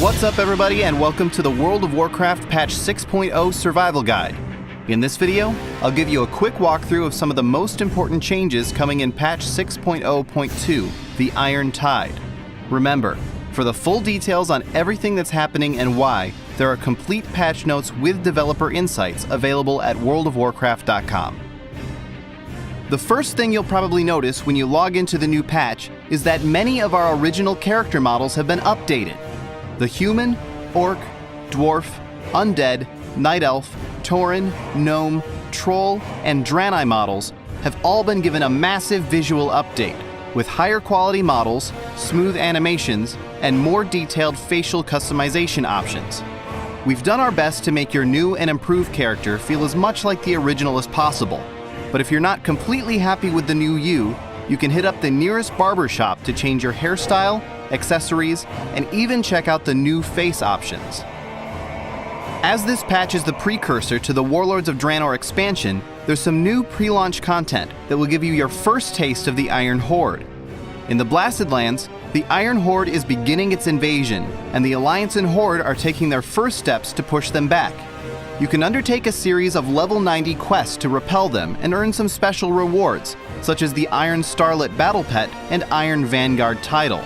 What's up everybody, and welcome to the World of Warcraft patch 6.0 survival guide. In this video, I'll give you a quick walkthrough of some of the most important changes coming in patch 6.0.2, the Iron Tide. Remember, for the full details on everything that's happening and why, there are complete patch notes with developer insights available at worldofwarcraft.com. The first thing you'll probably notice when you log into the new patch is that many of our original character models have been updated. The human, orc, dwarf, undead, night elf, tauren, gnome, troll, and Draenor models have all been given a massive visual update, with higher quality models, smooth animations, and more detailed facial customization options. We've done our best to make your new and improved character feel as much like the original as possible, but if you're not completely happy with the new you can hit up the nearest barber shop to change your hairstyle, accessories, and even check out the new face options. As this patch is the precursor to the Warlords of Draenor expansion, there's some new pre-launch content that will give you your first taste of the Iron Horde. In the Blasted Lands, the Iron Horde is beginning its invasion, and the Alliance and Horde are taking their first steps to push them back. You can undertake a series of level 90 quests to repel them and earn some special rewards, such as the Iron Starlet Battle Pet and Iron Vanguard title.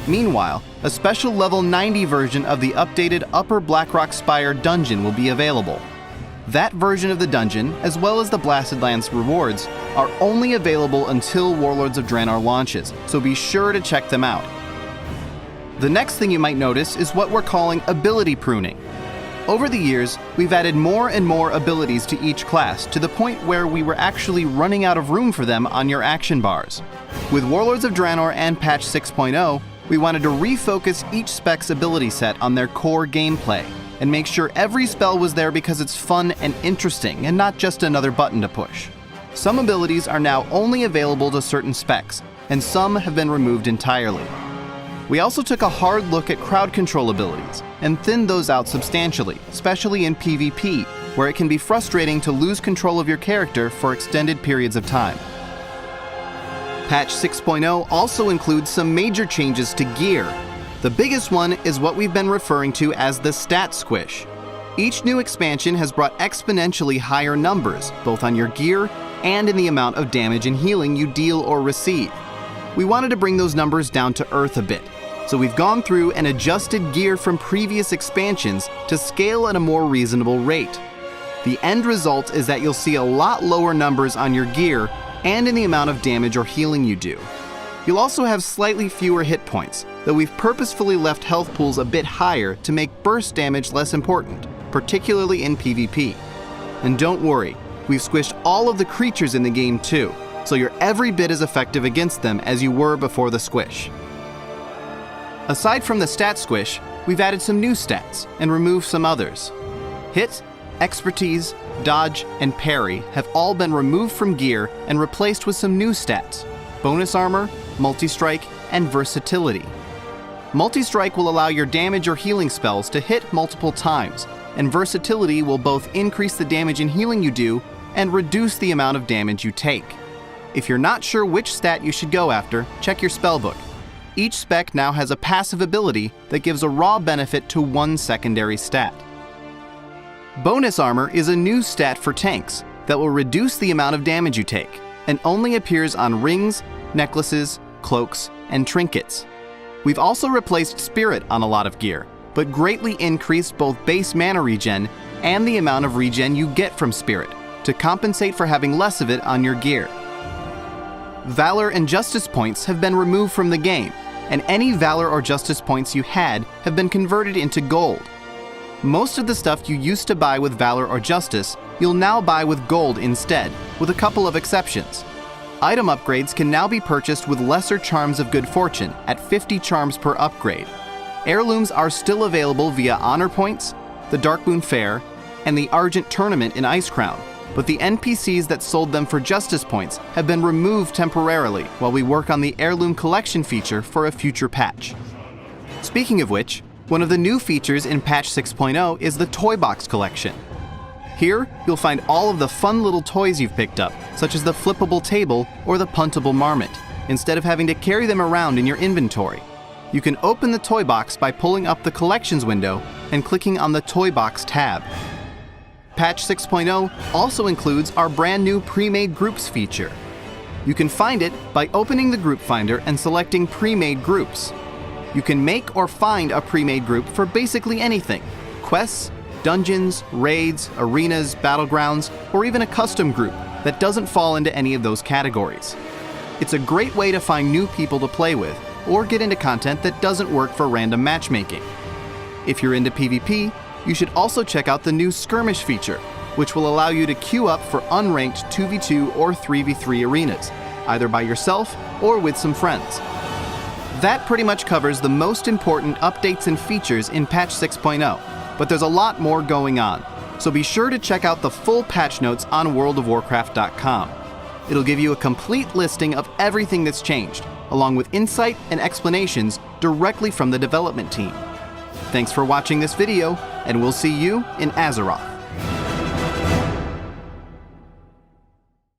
Meanwhile, a special level 90 version of the updated Upper Blackrock Spire dungeon will be available. That version of the dungeon, as well as the Blasted Lands rewards, are only available until Warlords of Draenor launches, so be sure to check them out. The next thing you might notice is what we're calling ability pruning. Over the years, we've added more and more abilities to each class, to the point where we were actually running out of room for them on your action bars. With Warlords of Draenor and patch 6.0, we wanted to refocus each spec's ability set on their core gameplay, and make sure every spell was there because it's fun and interesting, and not just another button to push. Some abilities are now only available to certain specs, and some have been removed entirely. We also took a hard look at crowd control abilities, and thinned those out substantially, especially in PvP, where it can be frustrating to lose control of your character for extended periods of time. Patch 6.0 also includes some major changes to gear. The biggest one is what we've been referring to as the stat squish. Each new expansion has brought exponentially higher numbers, both on your gear and in the amount of damage and healing you deal or receive. We wanted to bring those numbers down to earth a bit, so we've gone through and adjusted gear from previous expansions to scale at a more reasonable rate. The end result is that you'll see a lot lower numbers on your gear and in the amount of damage or healing you do. You'll also have slightly fewer hit points, though we've purposefully left health pools a bit higher to make burst damage less important, particularly in PvP. And don't worry, we've squished all of the creatures in the game too, so you're every bit as effective against them as you were before the squish. Aside from the stat squish, we've added some new stats and removed some others. Hit, expertise, dodge, and parry have all been removed from gear and replaced with some new stats: bonus armor, multi-strike, and versatility. Multi-strike will allow your damage or healing spells to hit multiple times, and versatility will both increase the damage and healing you do and reduce the amount of damage you take. If you're not sure which stat you should go after, check your spellbook. Each spec now has a passive ability that gives a raw benefit to one secondary stat. Bonus armor is a new stat for tanks that will reduce the amount of damage you take, and only appears on rings, necklaces, cloaks, and trinkets. We've also replaced spirit on a lot of gear, but greatly increased both base mana regen and the amount of regen you get from spirit, to compensate for having less of it on your gear. Valor and Justice points have been removed from the game, and any Valor or Justice points you had have been converted into gold. Most of the stuff you used to buy with Valor or Justice, you'll now buy with gold instead, with a couple of exceptions. Item upgrades can now be purchased with lesser charms of good fortune at 50 charms per upgrade. Heirlooms are still available via honor points, the Darkmoon Fair, and the Argent Tournament in Icecrown, but the NPCs that sold them for Justice points have been removed temporarily while we work on the Heirloom Collection feature for a future patch. Speaking of which, one of the new features in patch 6.0 is the Toy Box Collection. Here, you'll find all of the fun little toys you've picked up, such as the flippable table or the puntable marmot, instead of having to carry them around in your inventory. You can open the toy box by pulling up the Collections window and clicking on the Toy Box tab. Patch 6.0 also includes our brand new Pre-Made Groups feature. You can find it by opening the Group Finder and selecting Pre-Made Groups. You can make or find a pre-made group for basically anything: quests, dungeons, raids, arenas, battlegrounds, or even a custom group that doesn't fall into any of those categories. It's a great way to find new people to play with, or get into content that doesn't work for random matchmaking. If you're into PvP, you should also check out the new Skirmish feature, which will allow you to queue up for unranked 2v2 or 3v3 arenas, either by yourself or with some friends. That pretty much covers the most important updates and features in patch 6.0, but there's a lot more going on, so be sure to check out the full patch notes on worldofwarcraft.com. It'll give you a complete listing of everything that's changed, along with insight and explanations directly from the development team. Thanks for watching this video, and we'll see you in Azeroth.